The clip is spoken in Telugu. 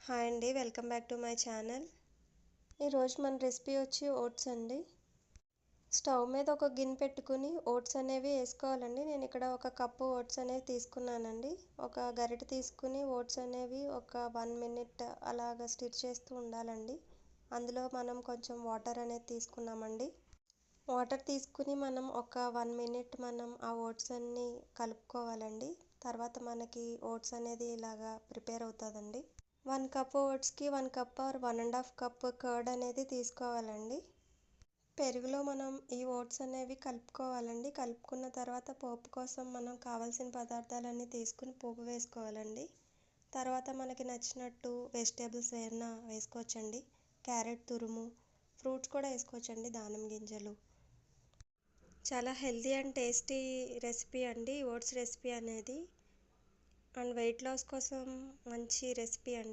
హాయ్ అండి, welcome back to my channel. ఈరోజు మన రెసిపీ వచ్చి ఓట్స్ అండి. స్టవ్ మీద ఒక గిన్నె పెట్టుకుని ఓట్స్ అనేవి వేసుకోవాలండి. నేను ఇక్కడ ఒక కప్పు ఓట్స్ అనేవి తీసుకున్నానండి. ఒక గరిటె తీసుకుని ఓట్స్ అనేవి ఒక 1 మినిట్ అలాగ స్టిర్ చేస్తూ ఉండాలండి. అందులో మనం కొంచెం వాటర్ అనేది తీసుకున్నామండి. వాటర్ తీసుకుని మనం ఒక 1 మినిట్ మనం ఆ ఓట్స్ అన్నీ కలుపుకోవాలండి. తర్వాత మనకి ఓట్స్ అనేది ఇలాగా ప్రిపేర్ అవుతుందండి. 1 కప్ ఓట్స్కి 1 కప్ ఆర్ 1.5 కప్ కర్డ్ అనేది తీసుకోవాలండి. పెరుగులో మనం ఈ ఓట్స్ అనేవి కలుపుకోవాలండి. కలుపుకున్న తర్వాత పోపు కోసం మనం కావాల్సిన పదార్థాలన్నీ తీసుకుని పోపు వేసుకోవాలండి. తర్వాత మనకి నచ్చినట్టు వెజిటేబుల్స్ ఏమైనా వేసుకోవచ్చండి. క్యారెట్ తురుము, ఫ్రూట్స్ కూడా వేసుకోవచ్చండి, దానిమ్మ గింజలు. చాలా హెల్తీ అండ్ టేస్టీ రెసిపీ అండి ఓట్స్ రెసిపీ అనేది. అండ్ వెయిట్ లాస్ కోసం మంచి రెసిపీ అండి.